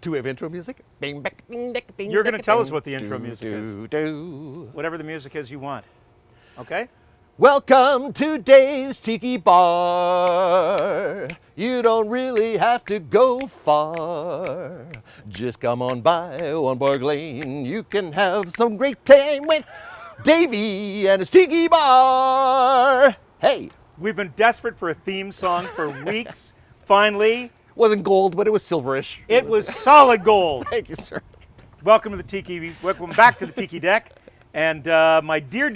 Do we have intro music? Bing, bing, bing, bing, bing, You're going to bing, tell us bing. what the intro music is. Whatever the music is you want. Okay? Welcome to Dave's Tiki Bar. You don't really have to go far. Just come on by One Park Lane. You can have some great time with Davey and his Tiki Bar. Hey, We've been desperate for a theme song for weeks. Finally, wasn't gold, but it was silverish. it was solid gold. Thank you, sir. Welcome back to the Tiki Deck. And my dear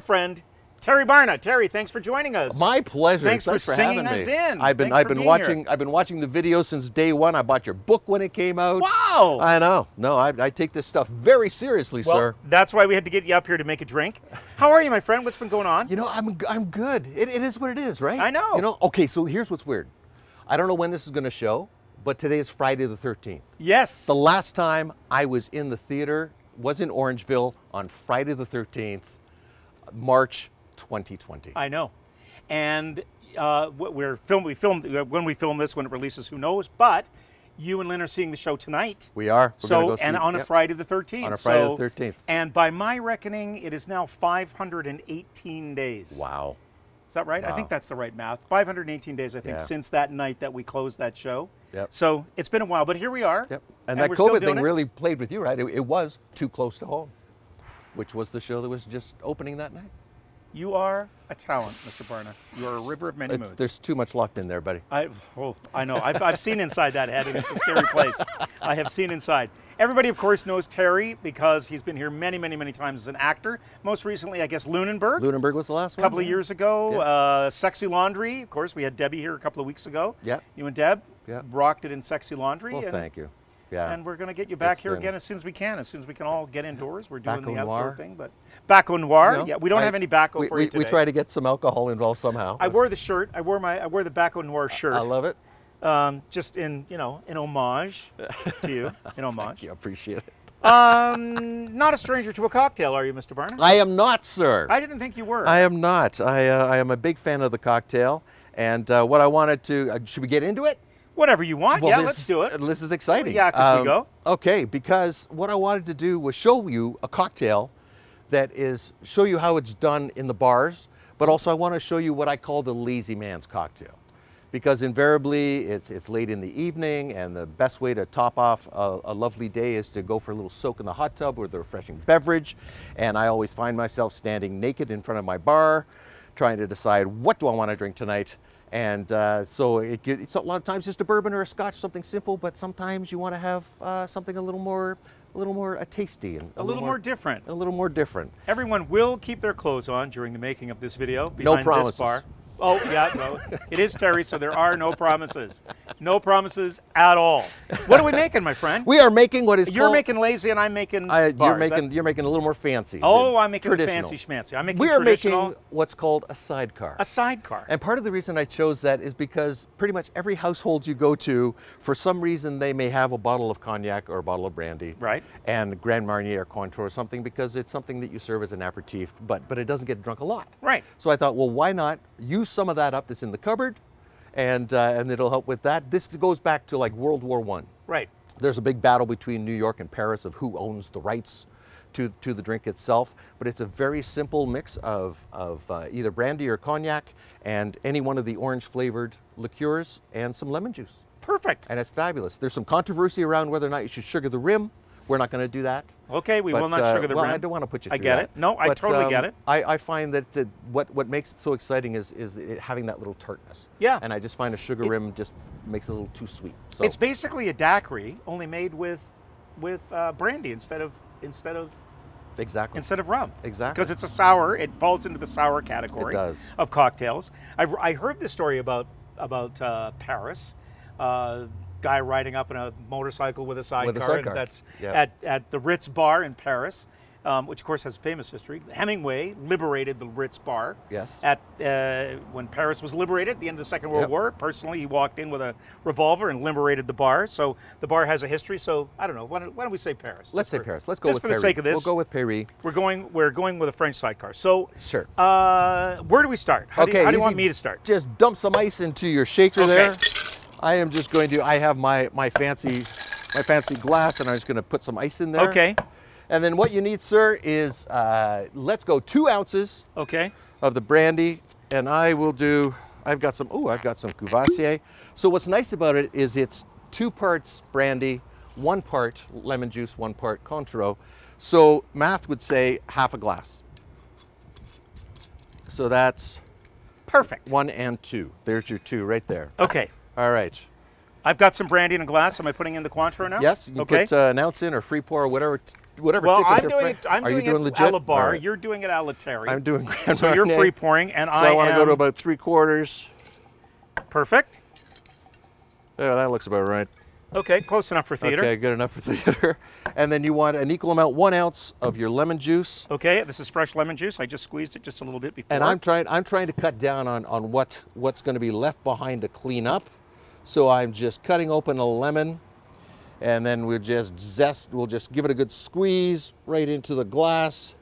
friend, Terry Barna. Terry, thanks for joining us. My pleasure. Thanks for having singing us me. in. I've been Thanks for being watching. here. I've been watching the video since day one. I bought your book when it came out. Wow! I know. No, I take this stuff very seriously, Well, sir. that's why we had to get you up here to make a drink. How are you, my friend? What's been going on? You know, I'm good. It is what it is, right? I know. You know. Okay, so here's what's weird. I don't know when this is going to show, but today is Friday the 13th. Yes. The last time I was in the theater was in Orangeville on Friday the 13th, March 2020. I know. And we filmed when we film this, when it releases, who knows? But you and Lynn are seeing the show tonight. We are. We're gonna go see, on a yep. Friday the 13th. On a Friday the 13th. And by my reckoning, it is now 518 days. Wow. Is that right? I think that's the right math. 518 days, I think, Yeah. since that night that we closed that show. Yep. So it's been a while, but here we are. Yep. And that we're still COVID doing thing it. really played with you, right? It was Too Close to Home, which was the show that was just opening that night. You are a talent, Mr. Barna. You are a river of many moods. There's too much locked in there, buddy. I know. I've seen inside that head, and it's a scary place. I have seen inside. Everybody, of course, knows Terry because he's been here many times as an actor. Most recently, I guess, Lunenburg. Lunenburg was the last one. A couple of years ago. Yeah. Sexy Laundry. Of course, we had Debbie here a couple of weeks ago. Yeah. You and Deb Yeah. rocked it in Sexy Laundry. Well, thank you. Yeah. And we're going to get you back It's here been- again as soon as we can. As soon as we can all get indoors. We're doing Baco the outdoor Noir. thing. But Baco Noir. No, Yeah, we don't have any Baco for you today. We try to get some alcohol involved somehow. I wore the shirt. I wore the Baco Noir shirt. I love it. Just in homage to you. In homage. Thank you. I appreciate it. Not a stranger to a cocktail, are you, Mr. Barna? I am not, sir. I didn't think you were. I am not. I am a big fan of the cocktail. And what I wanted to, should we get into it? Whatever you want. Well, Yeah, this- let's do it. This is exciting. Yeah, 'cause we go. Okay, because what I wanted to do was show you a cocktail that show you how it's done in the bars, but also I want to show you what I call the lazy man's cocktail. Because invariably it's late in the evening, and the best way to top off a lovely day is to go for a little soak in the hot tub with a refreshing beverage. And I always find myself standing naked in front of my bar, trying to decide what do I want to drink tonight. And so it's a lot of times just a bourbon or a scotch, something simple, but sometimes you want to have something a little more tasty and A little more different. A little more different. Everyone will keep their clothes on during the making of this video No behind promises. this bar. Oh, yeah, no. It is Terry, so there are no promises. No promises at all. What are we making, my friend? We are making what is You're called... making lazy and I'm making bars. You're making a little more fancy. Oh, than I'm making traditional. fancy schmancy. I'm making We are traditional. making what's called a sidecar. A sidecar. And part of the reason I chose that is because pretty much every household you go to, for some reason they may have a bottle of cognac or a bottle of brandy. Right. And Grand Marnier or Cointreau or something, because it's something that you serve as an aperitif, but it doesn't get drunk a lot. Right. So I thought, well, why not use some of that up that's in the cupboard, and it'll help with that. This goes back to like World War I. Right. There's a big battle between New York and Paris of who owns the rights to the drink itself, but it's a very simple mix of either brandy or cognac and any one of the orange flavored liqueurs and some lemon juice. Perfect. And it's fabulous. There's some controversy around whether or not you should sugar the rim. We're not going to do that. Okay, we will not sugar the well, rim. I don't want to put you through I get that. it. No, I totally get it. I find that what makes it so exciting is it having that little tartness. Yeah. And I just find a sugar rim just makes it a little too sweet. So It's basically a daiquiri, only made with brandy instead of exactly. rum. Exactly. Because it's a sour. It falls into the sour category It does. of cocktails. I heard this story about Paris. Guy riding up in a motorcycle with a sidecar. And that's Yep. at the Ritz bar in Paris. Which of course has famous history. Hemingway liberated the Ritz bar. Yes. At when Paris was liberated at the end of the Second World Yep. War. Personally, he walked in with a revolver and liberated the bar. So the bar has a history. So I don't know. Why don't we say Paris? Let's say Paris. Let's go just with for Paris. the sake of this. We'll go with Paris. We're going with a French sidecar. So Sure. where do we start? How do you easy. want me to start? Just dump some ice into your shaker Okay. there. I am just going to. I have my fancy my fancy glass, and I'm just going to put some ice in there. Okay. And then what you need, sir, is let's go 2 ounces Okay. of the brandy, and I've got some Courvoisier. So what's nice about it is it's 2 parts brandy, 1 part lemon juice, 1 part Cointreau. So math would say half a glass. So that's Perfect. 1 and 2. There's your 2 right there. Okay. All right. I've got some brandy in a glass. Am I putting in the Cointreau now? Yes, you can Okay. put an ounce in or free pour or whatever. Well, tickles I'm your doing it. fra- I'm Are doing you doing it legit? a la bar. All right. You're doing it a la Terry. I'm doing Grand So you're Marnier. free pouring, and So I want to go to am- about 3/4. Perfect. There, that looks about right. Okay, close enough for theater. Okay, good enough for theater. And then you want an equal amount, 1 ounce of your lemon juice. Okay, this is fresh lemon juice. I just squeezed it just a little bit before. And I'm trying to cut down on what's going to be left behind to clean up. So I'm just cutting open a lemon, and then we'll just give it a good squeeze right into the glass.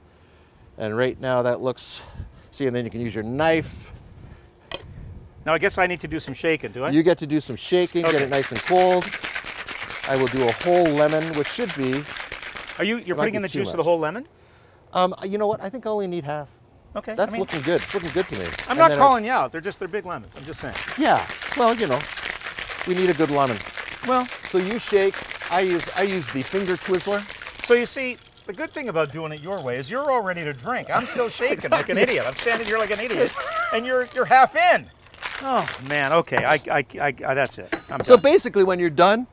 And right now that looks, see, and then you can use your knife. Now I guess I need to do some shaking, do I? You get to do some shaking, Okay. get it nice and cold. I will do a whole lemon, which should be, You're might putting be in the too juice of the much. whole lemon? you know what, I think I only need half. Okay. That's I mean, looking good. It's looking good to me. I'm And not then calling you out. They're big lemons. I'm just saying. Yeah, well, we need a good lemon. Well, So you shake. I use the finger Twizzler. so you see, the good thing about doing it your way is you're all ready to drink. I'm still shaking like an idiot. I'm standing here like an idiot, and you're half in. Oh man. Okay. I that's it. I'm So done. basically, when you're done,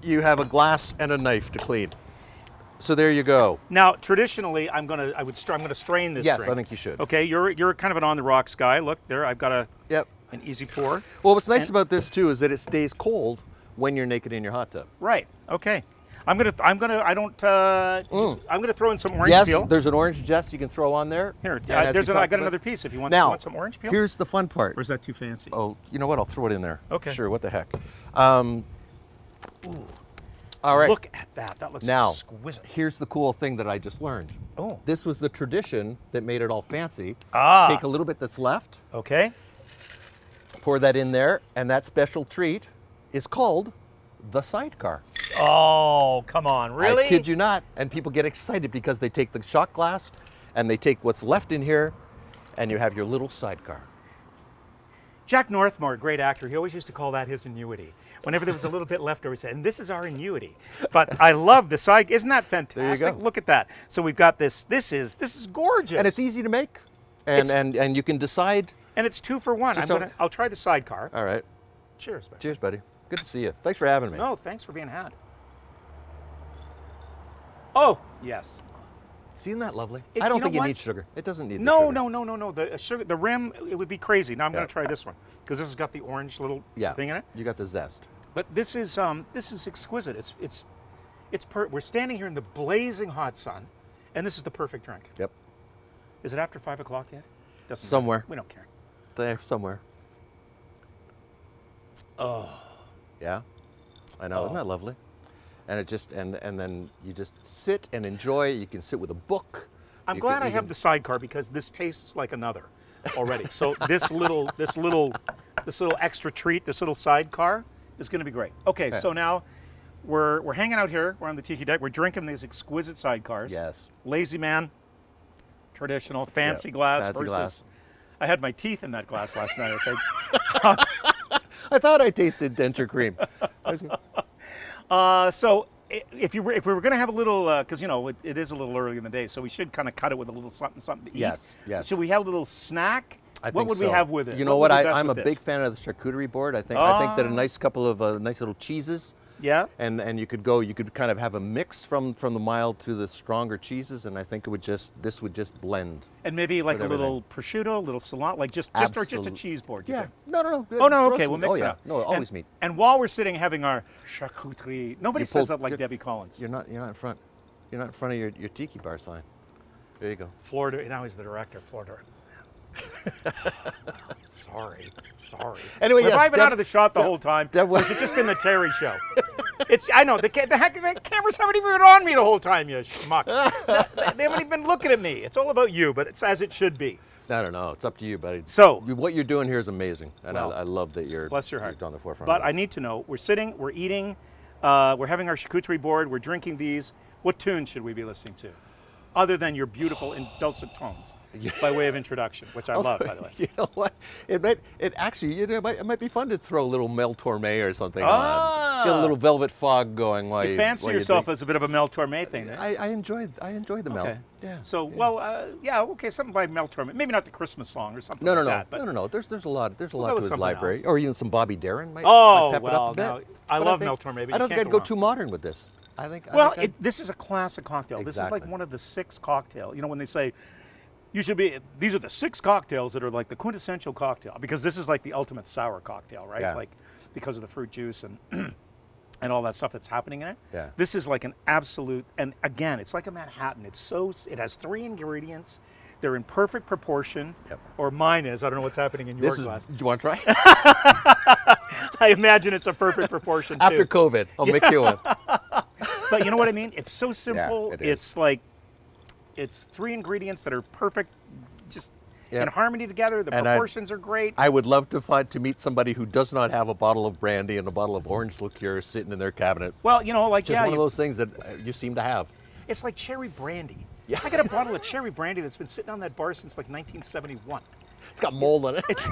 you have a glass and a knife to clean. So there you go. Now, traditionally, I'm gonna strain this Yes, drink. I think you should. Okay, you're kind of an on the rocks guy. Look there, I've got Yep. an easy pour. Well, what's nice And- about this too is that it stays cold when you're naked in your hot tub. Right. Okay. I'm gonna throw in some orange Yes, peel. there's an orange zest you can throw on there. Here, And as we I talked got about- another piece. If you want, Now, you want some orange peel. here's the fun part. Or is that too fancy? Oh, you know what? I'll throw it in there. Okay. Sure. What the heck? All right. Look at that. That looks Now, exquisite. here's the cool thing that I just learned. Oh. This was the tradition that made it all fancy. Ah. Take a little bit that's left, Okay. pour that in there, and that special treat is called the Sidecar. Oh, come on. Really? I kid you not. And people get excited because they take the shot glass and they take what's left in here, and you have your little Sidecar. Jack Northmore, great actor, he always used to call that his annuity. Whenever there was a little bit left over, he said, and this is our annuity. But I love the side. Isn't that fantastic? go. Look at that. So we've got this. This is gorgeous. And it's easy to make, and you can decide. And it's 2 for 1. Just don't- I'll try the sidecar. All right. Cheers, man. Cheers, buddy. Good to see you. Thanks for having me. No, thanks for being had. Oh, yes. Isn't that lovely? It- I don't you know think it what? needs sugar. It doesn't need the No, sugar. no. The sugar, the rim, it would be crazy. Now I'm going Yeah. to try this one because this has got the orange little Yeah. thing in it. You got the zest. But this is exquisite. We're standing here in the blazing hot sun, and this is the perfect drink. Yep. Is it after 5 o'clock yet? Doesn't matter. Somewhere. We don't care. There somewhere. Oh, Yeah. I know. Isn't that lovely? And it just and then you just sit and enjoy. You can sit with a book. I'm You glad can- I you have can- the sidecar because this tastes like another already. So this little extra treat, this little sidecar, is going to be great. Okay, Okay. so now we're hanging out here. We're on the tiki deck. We're drinking these exquisite sidecars. Yes. Lazy man, traditional, fancy Yeah, glass fancy versus. glass. I had my teeth in that glass last night. I think. I thought I tasted denture cream. So if we were going to have a little, because it is a little early in the day, so we should kind of cut it with a little something to eat. Yes, yes. Should we have a little snack? I What think would so. we have with it? You know would what? be best I'm a with this? big fan of the charcuterie board. I think that a nice couple of nice little cheeses. Yeah. And you could kind of have a mix from the mild to the stronger cheeses, and I think this would just blend. And maybe like a with little prosciutto, a little salami, like just or just a Absolute- cheese board. you Yeah. think? No. Oh no. Throw Okay, some- we'll mix oh, it yeah. up. No, always meat. And while we're sitting having our charcuterie, nobody You says pulled- that like good- Debbie Collins. You're not in front. You're not in front of your tiki bar sign. There you go. Florida. Now he's the director. Florida. Sorry. Anyway, Have yes, I been Deb- out of the shot the Deb- whole time? Deb was- Or has it just been the Terry show? I know the cameras haven't even been on me the whole time, you schmuck. They haven't even been looking at me. It's all about you, but it's as it should be. I don't know. It's up to you, buddy. So- what you're doing here is amazing, and Well, I love that you're Bless your heart. you're on the forefront. But of I this. need to know. We're sitting. We're eating. We're having our charcuterie board. We're drinking these. What tunes should we be listening to, other than your beautiful and dulcet tones, by way of introduction, which I love, by the way. You know what? It might be fun to throw a little Mel Torme or something on. Get a little Velvet Fog going while You fancy yourself as a bit of a Mel Torme thing, eh? I enjoy the Mel. Okay. Yeah. So, yeah. well, okay, something by Mel Torme. Maybe not the Christmas song or something No, like no, that. But no. There's a lot go to with his something library, else. or even some Bobby Darin might pep it well, up a bit. no, I But love think- Mel Torme, but I you don't think can't I'd go go too modern with this. I think. This is a classic cocktail. This is like Exactly. one of the 6 cocktails. You know, when they say these are the 6 cocktails that are like the quintessential cocktail, because this is like the ultimate sour cocktail, right? Yeah. Like because of the fruit juice and and all that stuff that's happening in it. Yeah. This is like an absolute, and again, it's like a Manhattan. It has 3 ingredients. They're in perfect proportion, Yep. or mine is. I don't know what's happening in your glass. Do you want to try? I imagine it's a perfect proportion too. After COVID, I'll make you one. But you know what I mean? It's so simple. it is. It's like, it's 3 ingredients that are perfect, just Yep. in harmony together. The And proportions are great. I would love to meet somebody who does not have a bottle of brandy and a bottle of orange liqueur sitting in their cabinet. Well, you know, like, Just one of those things that you seem to have. it's like cherry brandy. Yeah. I got a bottle of cherry brandy that's been sitting on that bar since like 1971. It's got mold in it. It's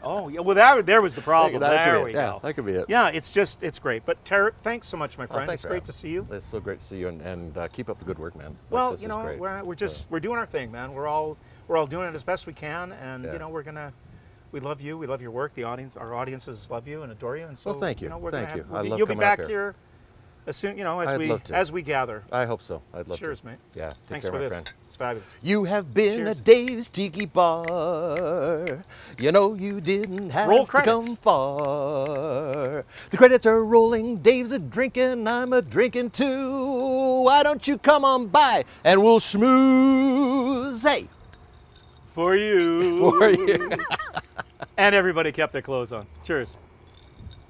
oh yeah, well there was the problem. That could There be we it. go. Yeah, that could be it. Yeah, it's great. But Tara, thanks so much, my friend. thanks It's for great having to see you. It's so great to see you, and keep up the good work, man. Like, Well, this you is know, great. we're doing our thing, man. We're all doing it as best we can, and Yeah. you know, we love you. We love your work. Our audiences love you and adore you. And so, Well, thank you. know, we're Thank gonna you. have- I love You'll be coming out back here. here as soon, I'd love to. as we gather. I hope so. I'd love Cheers, to. mate. Yeah. Take Thanks care, for my this. friend. It's fabulous. You have been Cheers. at Dave's Tiki Bar. You know you didn't have Roll to credits. come far. The credits are rolling. Dave's a drinking. I'm a drinking too. Why don't you come on by and we'll schmooze? Hey, For you. for you. And everybody kept their clothes on. Cheers.